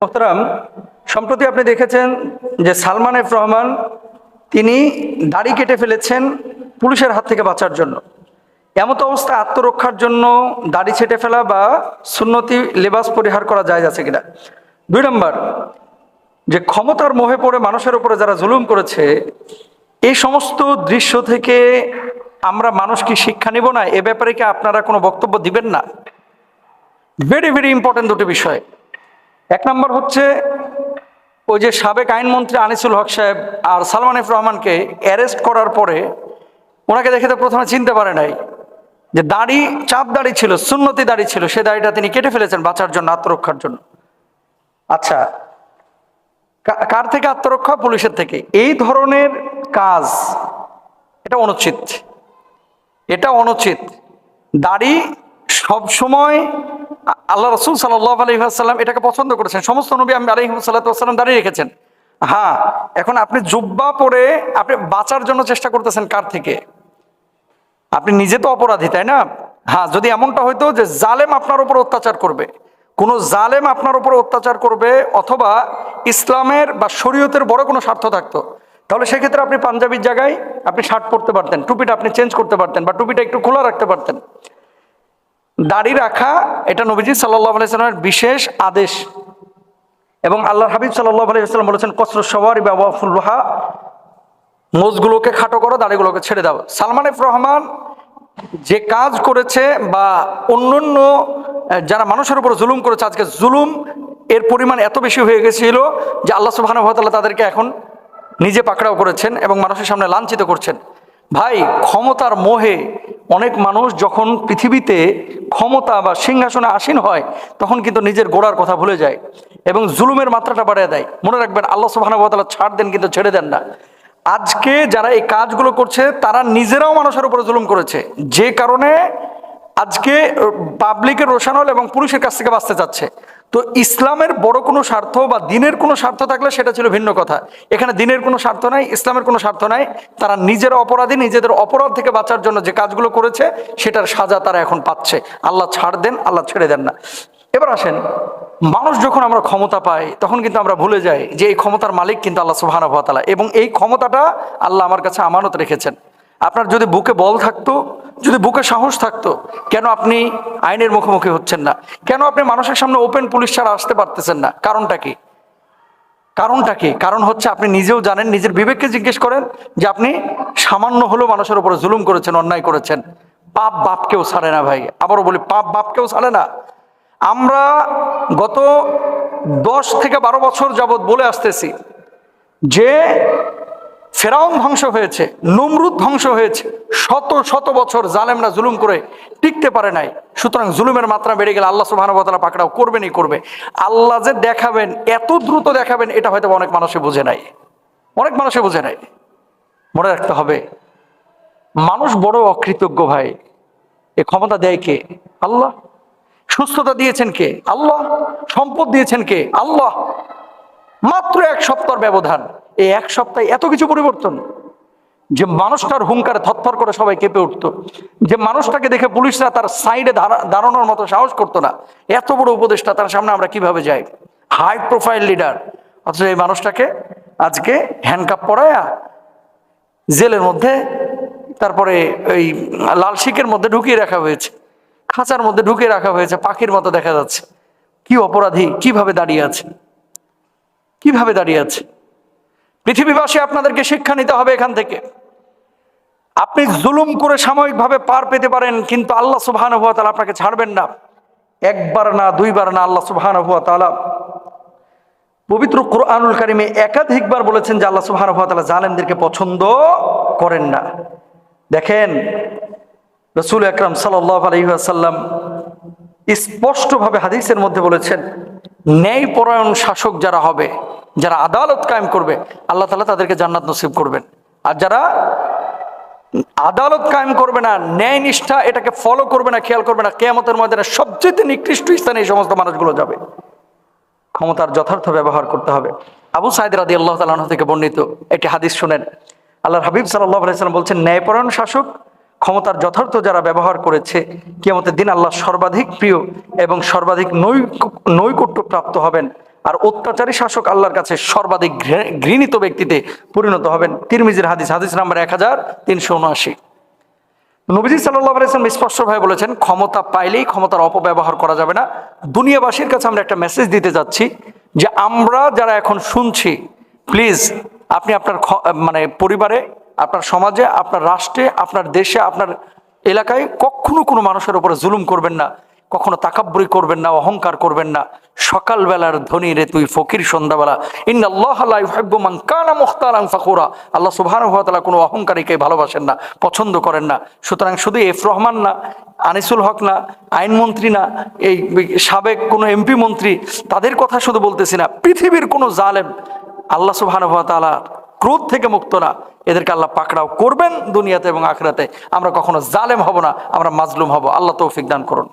মোহতারাম, সম্প্রতি আপনি দেখেছেন যে সালমান এফ রহমান তিনি দাড়ি কেটে ফেলেছেন পুলিশের হাত থেকে বাঁচার জন্য। এমত অবস্থায় আত্মরক্ষার জন্য দাড়ি ছেটে ফেলা বা সুন্নতি লেবাস পরিহার করা যায় আছে কিনা। 2 নম্বর, যে ক্ষমতার মোহে পড়ে মানুষের উপরে যারা জুলুম করেছে, এই সমস্ত দৃশ্য থেকে আমরা মানুষ কি শিক্ষা নিব না? এ ব্যাপারে কি আপনারা কোনো বক্তব্য দিবেন না? ভেরি ভেরি ইম্পর্টেন্ট দুটি বিষয়। 1 নম্বর হচ্ছে, ওই যে সাবেক আইনমন্ত্রী আনিসুল হক সাহেব আর সালমান এফ রহমানকে অ্যারেস্ট করার পরে ওনাকে দেখে তো প্রথমে চিনতে পারে নাই যে দাড়ি, চাপ দাড়ি ছিল, সুন্নতি দাড়ি ছিল, সে দাড়িটা তিনি কেটে ফেলেছেন বাঁচার জন্য, আত্মরক্ষার জন্য। আচ্ছা, কার থেকে আত্মরক্ষা? পুলিশের থেকে। এই ধরনের কাজ এটা অনুচিত, এটা অনুচিত। দাড়ি সব সময় আল্লাহ রসুল সাল্লাল্লাহু আলাইহি ওয়াসাল্লাম এটাকে পছন্দ করেছেন। সমস্ত নবী আলাইহিস সাল্লাতু ওয়াসাল্লাম দাঁড়িয়ে রেখেছেন। হ্যাঁ, এখন আপনি জুব্বা পরে আপনি বাঁচার জন্য চেষ্টা করতেছেন কার থেকে? আপনি নিজে তো অপরাধী, তাই না? হ্যাঁ, যদি এমনটা হইতো যে জালেম আপনার উপর অত্যাচার করবে, কোনো জালেম আপনার উপর অত্যাচার করবে, অথবা ইসলামের বা শরীয়তের বড় কোনো স্বার্থ থাকতো, তাহলে সেক্ষেত্রে আপনি পাঞ্জাবির জায়গায় আপনি শার্ট পরতে পারতেন, টুপিটা আপনি চেঞ্জ করতে পারতেন, বা টুপিটা একটু খোলা রাখতে পারতেন। দাড়ি রাখা এটা নবীজি সাল্লাল্লাহু আলাইহি ওয়াসাল্লামের বিশেষ আদেশ, এবং আল্লাহর হাবিব সাল্লাল্লাহু আলাইহি ওয়াসাল্লাম বলেছেন, কসরুস শাওয়ারি বা ওয়াফুলহা, মোজগুলোকে খাটো করো, দাড়িগুলোকে ছেড়ে দাও। সালমান এফ রহমান যে কাজ করেছে, বা অন্যান্য যারা মানুষের উপর জুলুম করেছে, আজকে জুলুম এর পরিমাণ এত বেশি হয়ে গেছিল যে আল্লাহ সুবহানাহু ওয়া তাআলা তাদেরকে এখন নিজে পাকড়াও করেছেন এবং মানুষের সামনে লাঞ্ছিত করছেন। ভাই, ক্ষমতার মোহে অনেক মানুষ যখন পৃথিবীতে ক্ষমতা বা সিংহাসনে আসীন হয়, তখন কিন্তু নিজের গোড়ার কথা ভুলে যায় এবং জুলুমের মাত্রাটা বাড়িয়ে দেয়। মনে রাখবেন, আল্লাহ সুবহানাহু ওয়া তাআলা ছাড় দেন কিন্তু ছেড়ে দেন না। আজকে যারা এই কাজগুলো করছে তারা নিজেরাও মানুষের উপরে জুলুম করেছে, যে কারণে আজকে পাবলিকের রোষানল এবং পুলিশের কাছ থেকে বাঁচতে চাচ্ছে। তো ইসলামের বড় কোনো স্বার্থ বা দিনের কোনো স্বার্থ থাকলে সেটা ছিল ভিন্ন কথা। এখানে দিনের কোনো স্বার্থ নাই, ইসলামের কোনো স্বার্থ নাই। তারা নিজেরা অপরাধী, নিজেদের অপরাধ থেকে বাঁচার জন্য যে কাজগুলো করেছে সেটার সাজা তারা এখন পাচ্ছে। আল্লাহ ছাড় দেন, আল্লাহ ছেড়ে দেন না। এবার আসেন, মানুষ যখন আমরা ক্ষমতা পাই তখন কিন্তু আমরা ভুলে যাই যে এই ক্ষমতার মালিক কিন্তু আল্লাহ সুবহানাহু ওয়া তাআলা, এবং এই ক্ষমতাটা আল্লাহ আমার কাছে আমানত রেখেছেন। আপনার যদি বুকে বল থাকতো, যদি বুকে সাহস থাকতো, কেন আপনি আইনের মুখোমুখি হচ্ছেন না? কেন আপনি মানুষের সামনে ওপেন পুলিশ ছাড়া আসতে পারতেছেন না? কারণটা কি? কারণটা কি? কারণ হচ্ছে, আপনি নিজেও জানেন, নিজের বিবেককে জিজ্ঞেস করেন যে আপনি সামান্য হলেও মানুষের উপরে জুলুম করেছেন, অন্যায় করেছেন। পাপ বাপকেও ছাড়ে না ভাই, আবারও বলি, পাপ বাপকেও ছাড়ে না। আমরা গত 10 থেকে 12 বছর যাবৎ বলে আসতেছি যে ফেরাউন ধ্বংস হয়েছে, নমরুদ ধ্বংস হয়েছে, শত শত বছর জালেমরা জুলুম করে টিকতে পারে নাই। সুতরাং জুলুমের মাত্রা বেড়ে গেলে আল্লাহ সুবহানাহু ওয়া তাআলা পাকড়াও করবেনই করবে। আল্লাহ যে দেখাবেন, এত দ্রুত দেখাবেন, এটা হয়তো অনেক মানুষে বুঝে নাই, অনেক মানুষে বুঝে নাই। মনে রাখতে হবে, মানুষ বড় অকৃতজ্ঞ ভাই। এ ক্ষমতা দেয় কে? আল্লাহ। সুস্থতা দিয়েছেন কে? আল্লাহ। সম্পদ দিয়েছেন কে? আল্লাহ। মাত্র 1 সপ্তাহের ব্যবধান, এই 1 সপ্তাহে এত কিছু পরিবর্তন। যে মানুষটার হুঙ্কারে থরথর করে সবাই কেঁপে উঠতো, যে মানুষটাকে দেখে পুলিশরা তার সাইডে দাঁড়ানোর মতো সাহস করতো না, এত বড় উপদেষ্টা, তার সামনে আমরা কিভাবে যাই? হাই প্রোফাইল লিডার, অথচ এই মানুষটাকে আজকে হ্যান্ডকাপ পরায়া জেলের মধ্যে, তারপরে এই লাল শিকের মধ্যে ঢুকিয়ে রাখা হয়েছে, খাঁচার মধ্যে ঢুকিয়ে রাখা হয়েছে, পাখির মতো দেখা যাচ্ছে। কি অপরাধী কিভাবে দাঁড়িয়ে আছে, কিভাবে দাঁড়িয়ে আছে? পৃথিবীবাসী, আপনাদেরকে শিক্ষা নিতে হবে এখান থেকে। আপনি জুলুম করে সাময়িকভাবে পার পেতে পারেন, কিন্তু আল্লাহ সুবহানাহু ওয়া তাআলা আপনাকে ছাড়বেন না। 1 বার না, 2 বার না, আল্লাহ সুবহানাহু ওয়া তাআলা পবিত্র কোরআনুল কারীমে একাধিকবার বলেছেন যে আল্লাহ সুবহানাহু ওয়া তাআলা জালেমদেরকে পছন্দ করেন না। দেখেন, রাসূল আকরাম সাল্লাল্লাহু আলাইহি ওয়াসাল্লাম স্পষ্টভাবে হাদিসের মধ্যে বলেছেন, ন্যায়পরায়ণ শাসক যারা হবে, যারা আদালত কায়েম করবে, আল্লাহ তাআলা তাদেরকে জান্নাত নসিব করবেন। আর যারা আদালত কায়েম করবে না, ন্যায় নিষ্ঠা এটাকে ফলো করবে না, খেয়াল করবে না, কিয়ামতের ময়দানে সবচেয়ে নিকৃষ্ট স্থানে এই সমস্ত মানুষগুলো যাবে। ক্ষমতার যথার্থ ব্যবহার করতে হবে। আবু সাঈদ রাদিয়াল্লাহু তাআলা আনহু থেকে বর্ণিত একটি হাদিস শুনেন। আল্লাহর হাবিব সাল্লাল্লাহু আলাইহি ওয়াসাল্লাম বলছেন, ন্যায়পরায়ণ শাসক, ক্ষমতার যথার্থ যারা ব্যবহার করেছে, কিয়ামতের দিন আল্লাহ সর্বাধিক প্রিয় এবং সর্বাধিক নৈকট্য প্রাপ্ত হবেন। আর অত্যাচারী শাসক আল্লাহর কাছে সর্বাধিক ঘৃণিত ব্যক্তিতে পরিণত হবেন। তিরমিজির হাদিস, হাদিস নাম্বার 1379। নবীজি সাল্লাল্লাহু আলাইহি ওয়াসাল্লাম স্পষ্টভাবে বলেছেন, ক্ষমতা পাইলেই ক্ষমতার অপব্যবহার করা যাবে না। দুনিয়াবাসীর কাছে আমরা একটা মেসেজ দিতে যাচ্ছি যে আমরা যারা এখন শুনছি, প্লিজ আপনি আপনার মানে পরিবারে, আপনার সমাজে, আপনার রাষ্ট্রে, আপনার দেশে, আপনার এলাকায় কখনো কোনো মানুষের উপরে জুলুম করবেন না, কখনো তাকাব্বুরি করবেন না, অহংকার করবেন না। সকালবেলার ধনী রে তুই ফকির সন্ধ্যাবেলা। ইন্নাল্লাহ লা ইউহিব্বু মান কানা মুখতালান ফাখুরা। আল্লাহ সুবহানাহু ওয়া তাআলা কোনো অহংকারীকে ভালোবাসেন না, পছন্দ করেন না। সুতরাং শুধু এফ রহমান না, আনিসুল হক না, আইনমন্ত্রী না, এই সাবেক কোনো এমপি মন্ত্রী, তাদের কথা শুধু বলতেছি না, পৃথিবীর কোনো জালেম আল্লাহ সুবহানাহু ওয়া তাআলা ক্রোধ থেকে মুক্ত না। এদেরকে আল্লাহ পাকড়াও করবেন দুনিয়াতে এবং আখিরাতে। আমরা কখনো জালেম হব না, আমরা মাজলুম হব। আল্লাহ তৌফিক দান করুন।